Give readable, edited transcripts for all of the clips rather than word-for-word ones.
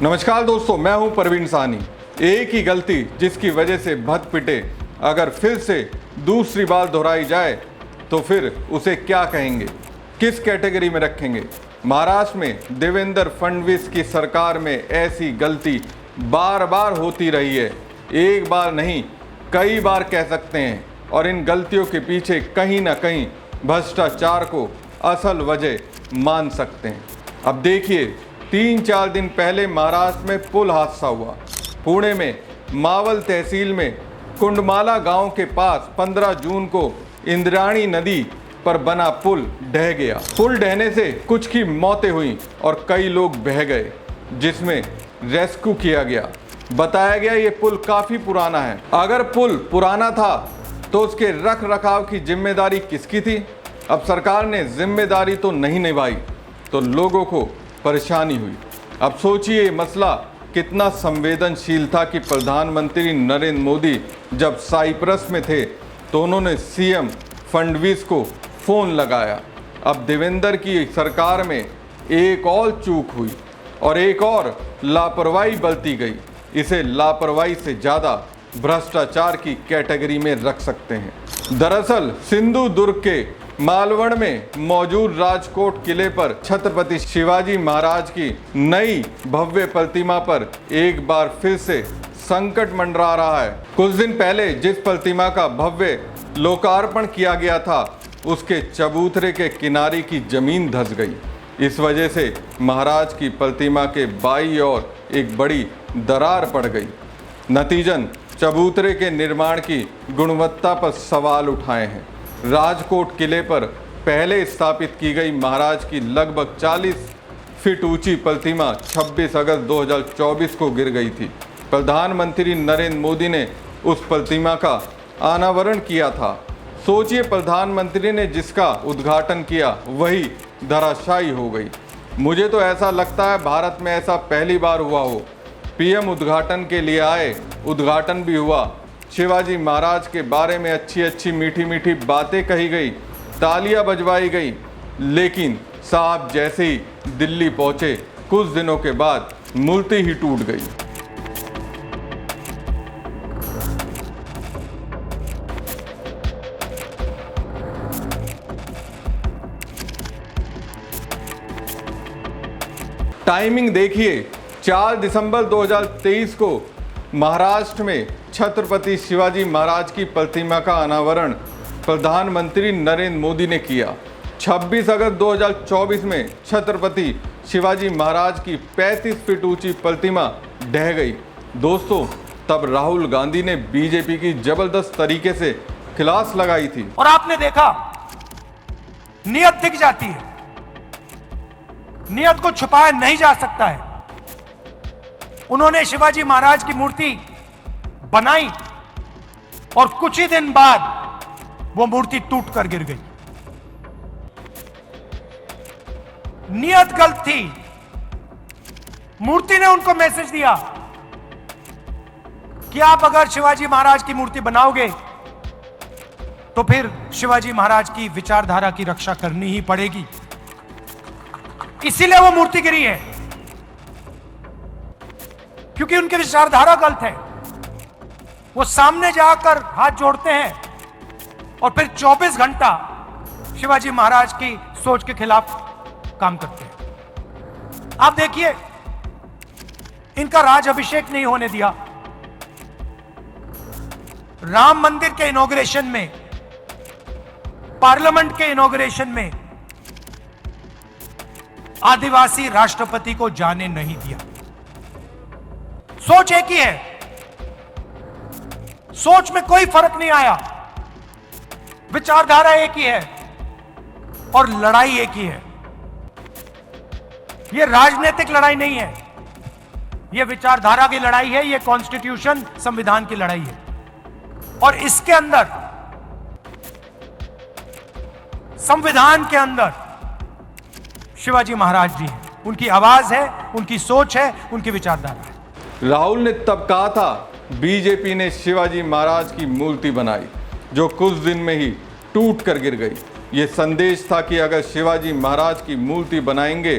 नमस्कार दोस्तों, मैं हूं परवीन साहनी। एक ही गलती जिसकी वजह से भद पिटे अगर फिर से दूसरी बार दोहराई जाए तो फिर उसे क्या कहेंगे, किस कैटेगरी में रखेंगे। महाराष्ट्र में देवेंद्र फडणवीस की सरकार में ऐसी गलती बार बार होती रही है। एक बार नहीं, कई बार कह सकते हैं। और इन गलतियों के पीछे कहीं ना कहीं भ्रष्टाचार को असल वजह मान सकते हैं। अब देखिए, 3-4 दिन पहले महाराष्ट्र में पुल हादसा हुआ। पुणे में मावल तहसील में कुंडमाला गांव के पास 15 जून को इंद्रायणी नदी पर बना पुल ढह गया। पुल ढहने से कुछ की मौतें हुई और कई लोग बह गए, जिसमें रेस्क्यू किया गया। बताया गया ये पुल काफ़ी पुराना है। अगर पुल पुराना था तो उसके रख रखाव की जिम्मेदारी किसकी थी? अब सरकार ने जिम्मेदारी तो नहीं निभाई तो लोगों को परेशानी हुई। अब सोचिए मसला कितना संवेदनशील था कि प्रधानमंत्री नरेंद्र मोदी जब साइप्रस में थे तो उन्होंने सीएम फडणवीस को फ़ोन लगाया। अब देवेंद्र की सरकार में एक और चूक हुई और एक और लापरवाही बरती गई। इसे लापरवाही से ज़्यादा भ्रष्टाचार की कैटेगरी में रख सकते हैं। दरअसल सिंधु दुर्ग के मालवण में मौजूद राजकोट किले पर छत्रपति शिवाजी महाराज की नई भव्य प्रतिमा पर एक बार फिर से संकट मंडरा रहा है। कुछ दिन पहले जिस प्रतिमा का भव्य लोकार्पण किया गया था उसके चबूतरे के किनारे की जमीन धंस गई। इस वजह से महाराज की प्रतिमा के बाईं ओर एक बड़ी दरार पड़ गई। नतीजन चबूतरे के निर्माण की गुणवत्ता पर सवाल उठाए हैं। राजकोट किले पर पहले स्थापित की गई महाराज की लगभग 40 फीट ऊंची प्रतिमा 26 अगस्त 2024 को गिर गई थी। प्रधानमंत्री नरेंद्र मोदी ने उस प्रतिमा का अनावरण किया था। सोचिए, प्रधानमंत्री ने जिसका उद्घाटन किया वही धराशायी हो गई। मुझे तो ऐसा लगता है भारत में ऐसा पहली बार हुआ हो। पीएम उद्घाटन के लिए आए, उद्घाटन भी हुआ, शिवाजी महाराज के बारे में अच्छी अच्छी मीठी मीठी बातें कही गई, तालियां बजवाई गई, लेकिन साहब जैसे ही दिल्ली पहुंचे कुछ दिनों के बाद मूर्ति ही टूट गई। टाइमिंग देखिए, 4 दिसंबर 2023 को महाराष्ट्र में छत्रपति शिवाजी महाराज की प्रतिमा का अनावरण प्रधानमंत्री नरेंद्र मोदी ने किया। 26 अगस्त 2024 में छत्रपति शिवाजी महाराज की 35 फीट ऊंची प्रतिमा ढह गई। दोस्तों, तब राहुल गांधी ने बीजेपी की जबरदस्त तरीके से खिलाफ लगाई थी। और आपने देखा, नियत दिख जाती है, नियत को छुपाया नहीं जा सकता है। उन्होंने शिवाजी महाराज की मूर्ति बनाई और कुछ ही दिन बाद वो मूर्ति टूट कर गिर गई। नियत गलत थी। मूर्ति ने उनको मैसेज दिया कि आप अगर शिवाजी महाराज की मूर्ति बनाओगे तो फिर शिवाजी महाराज की विचारधारा की रक्षा करनी ही पड़ेगी। इसीलिए वो मूर्ति गिरी है, क्योंकि उनकी विचारधारा गलत है। वो सामने जाकर हाथ जोड़ते हैं और फिर 24 घंटा शिवाजी महाराज की सोच के खिलाफ काम करते हैं। आप देखिए, इनका राज अभिषेक नहीं होने दिया। राम मंदिर के इनॉग्रेशन में, पार्लियामेंट के इनॉग्रेशन में आदिवासी राष्ट्रपति को जाने नहीं दिया। सोच एक ही है, सोच में कोई फर्क नहीं आया, विचारधारा एक ही है और लड़ाई एक ही है। यह राजनीतिक लड़ाई नहीं है, यह विचारधारा की लड़ाई है, यह कॉन्स्टिट्यूशन, संविधान की लड़ाई है। और इसके अंदर, संविधान के अंदर शिवाजी महाराज जी हैं, उनकी आवाज है, उनकी सोच है, उनकी विचारधारा है। राहुल ने तब कहा था बीजेपी ने शिवाजी महाराज की मूर्ति बनाई जो कुछ दिन में ही टूट कर गिर गई। ये संदेश था कि अगर शिवाजी महाराज की मूर्ति बनाएंगे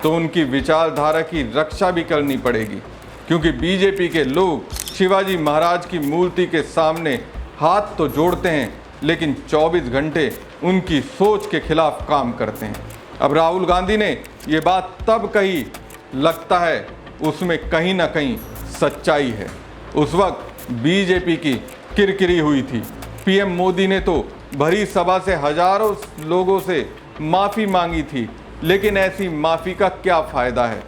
तो उनकी विचारधारा की रक्षा भी करनी पड़ेगी, क्योंकि बीजेपी के लोग शिवाजी महाराज की मूर्ति के सामने हाथ तो जोड़ते हैं, लेकिन 24 घंटे उनकी सोच के खिलाफ काम करते हैं। अब राहुल गांधी ने ये बात तब कही, लगता है उसमें कहीं ना कहीं सच्चाई है। उस वक्त बीजेपी की किरकिरी हुई थी। पीएम मोदी ने तो भरी सभा से हजारों लोगों से माफ़ी मांगी थी, लेकिन ऐसी माफ़ी का क्या फ़ायदा है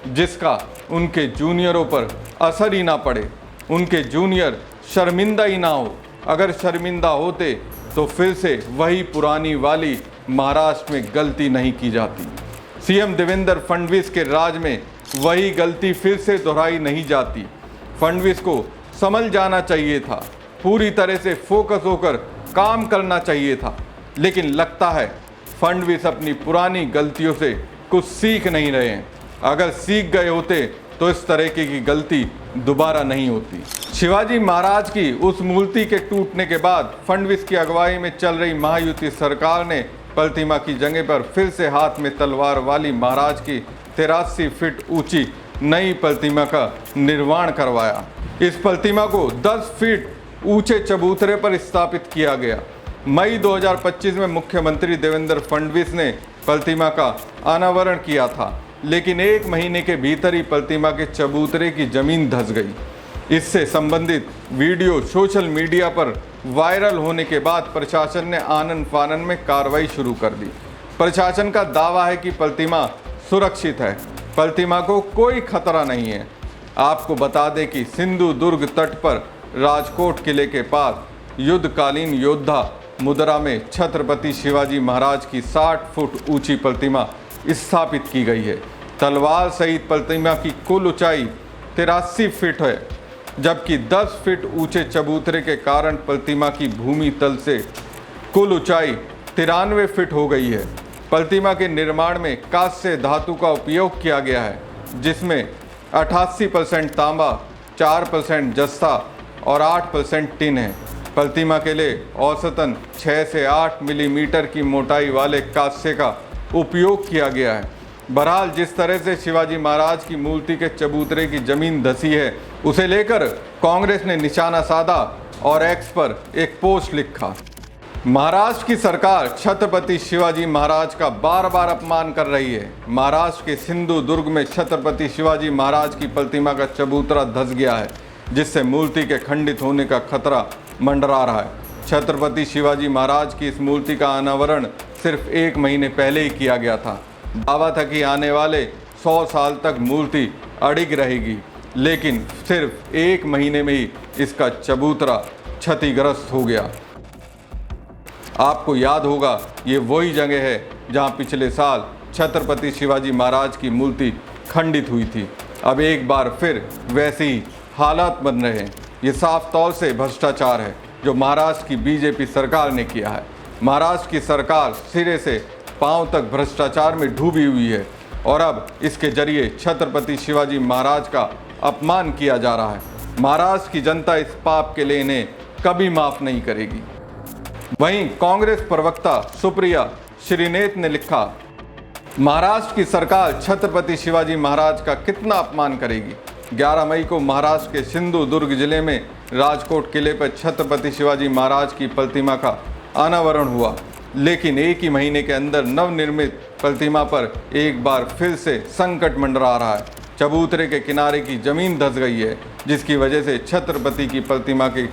जिसका उनके जूनियरों पर असर ही ना पड़े, उनके जूनियर शर्मिंदा ही ना हो। अगर शर्मिंदा होते तो फिर से वही पुरानी वाली महाराष्ट्र में गलती नहीं की जाती। सीएम देवेंद्र फडणवीस के राज में वही गलती फिर से दोहराई नहीं जाती। फडणवीस को समझ जाना चाहिए था, पूरी तरह से फोकस होकर काम करना चाहिए था, लेकिन लगता है फडणवीस अपनी पुरानी गलतियों से कुछ सीख नहीं रहे हैं। अगर सीख गए होते तो इस तरह की गलती दोबारा नहीं होती। शिवाजी महाराज की उस मूर्ति के टूटने के बाद फडणवीस की अगुवाई में चल रही महायुति सरकार ने प्रतिमा की जगह पर फिर से हाथ में तलवार वाली महाराज की 83 फीट ऊंची नई प्रतिमा का निर्माण करवाया। इस प्रतिमा को 10 फीट ऊंचे चबूतरे पर स्थापित किया गया। मई 2025 में मुख्यमंत्री देवेंद्र फडणवीस ने प्रतिमा का अनावरण किया था, लेकिन 1 महीने के भीतर ही प्रतिमा के चबूतरे की जमीन धंस गई। इससे संबंधित वीडियो सोशल मीडिया पर वायरल होने के बाद प्रशासन ने आनन फानन में कार्रवाई शुरू कर दी। प्रशासन का दावा है कि प्रतिमा सुरक्षित है, प्रतिमा को कोई खतरा नहीं है। आपको बता दें कि सिंधु दुर्ग तट पर राजकोट किले के पास युद्धकालीन योद्धा मुद्रा में छत्रपति शिवाजी महाराज की 60 फुट ऊंची प्रतिमा स्थापित की गई है। तलवार सहित प्रतिमा की कुल ऊंचाई 83 फीट है, जबकि 10 फीट ऊंचे चबूतरे के कारण प्रतिमा की भूमि तल से कुल ऊंचाई 93 फीट हो गई है। प्रतिमा के निर्माण में कांस्य धातु का उपयोग किया गया है, जिसमें 88% तांबा, 4% जस्ता और 8% टिन है। प्रतिमा के लिए औसतन 6 से 8 मिलीमीटर की मोटाई वाले कांस्य का उपयोग किया गया है। बहरहाल जिस तरह से शिवाजी महाराज की मूर्ति के चबूतरे की जमीन धसी है, उसे लेकर कांग्रेस ने निशाना साधा और एक्स पर एक पोस्ट लिखा। महाराष्ट्र की सरकार छत्रपति शिवाजी महाराज का बार बार अपमान कर रही है। महाराष्ट्र के सिंधु दुर्ग में छत्रपति शिवाजी महाराज की प्रतिमा का चबूतरा धंस गया है, जिससे मूर्ति के खंडित होने का खतरा मंडरा रहा है। छत्रपति शिवाजी महाराज की इस मूर्ति का अनावरण सिर्फ 1 महीने पहले ही किया गया था। दावा था कि आने वाले 100 साल तक मूर्ति अडिग रहेगी, लेकिन सिर्फ 1 महीने में ही इसका चबूतरा क्षतिग्रस्त हो गया। आपको याद होगा, ये वही जगह है जहां पिछले साल छत्रपति शिवाजी महाराज की मूर्ति खंडित हुई थी। अब एक बार फिर वैसे ही हालात बन रहे हैं। ये साफ तौर से भ्रष्टाचार है जो महाराष्ट्र की बीजेपी सरकार ने किया है। महाराष्ट्र की सरकार सिरे से पांव तक भ्रष्टाचार में डूबी हुई है और अब इसके जरिए छत्रपति शिवाजी महाराज का अपमान किया जा रहा है। महाराष्ट्र की जनता इस पाप के लिए इन्हें कभी माफ नहीं करेगी। वहीं कांग्रेस प्रवक्ता सुप्रिया श्रीनेत ने लिखा, महाराष्ट्र की सरकार छत्रपति शिवाजी महाराज का कितना अपमान करेगी। 11 मई को महाराष्ट्र के सिंधु दुर्ग जिले में राजकोट किले पर छत्रपति शिवाजी महाराज की प्रतिमा का अनावरण हुआ, लेकिन 1 ही महीने के अंदर नवनिर्मित प्रतिमा पर एक बार फिर से संकट मंडरा रहा है। चबूतरे के किनारे की जमीन धंस गई है, जिसकी वजह से छत्रपति की प्रतिमा की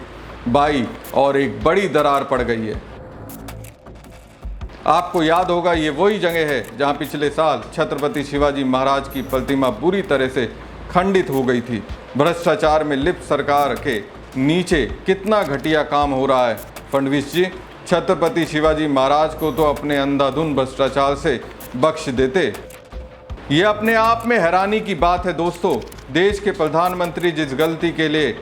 बाई और एक बड़ी दरार पड़ गई है। आपको याद होगा, ये वही जगह है जहां पिछले साल छत्रपति शिवाजी महाराज की प्रतिमा बुरी तरह से खंडित हो गई थी। भ्रष्टाचार में लिप्त सरकार के नीचे कितना घटिया काम हो रहा है। फडणवीस जी, छत्रपति शिवाजी महाराज को तो अपने अंधाधुंध भ्रष्टाचार से बख्श देते। ये अपने आप में हैरानी की बात है दोस्तों। देश के प्रधानमंत्री जिस गलती के लिए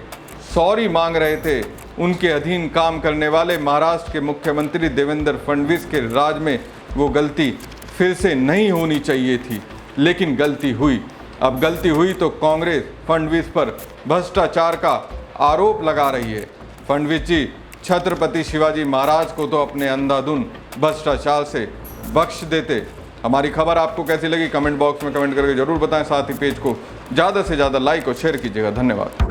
सॉरी मांग रहे थे, उनके अधीन काम करने वाले महाराष्ट्र के मुख्यमंत्री देवेंद्र फडणवीस के राज में वो गलती फिर से नहीं होनी चाहिए थी, लेकिन गलती हुई। अब गलती हुई तो कांग्रेस फडणवीस पर भ्रष्टाचार का आरोप लगा रही है। फडणवीस जी, छत्रपति शिवाजी महाराज को तो अपने अंधाधुंध भ्रष्टाचार से बख्श देते। हमारी खबर आपको कैसी लगी कमेंट बॉक्स में कमेंट करके जरूर बताएं। साथ ही पेज को ज़्यादा से ज़्यादा लाइक और शेयर कीजिएगा। धन्यवाद।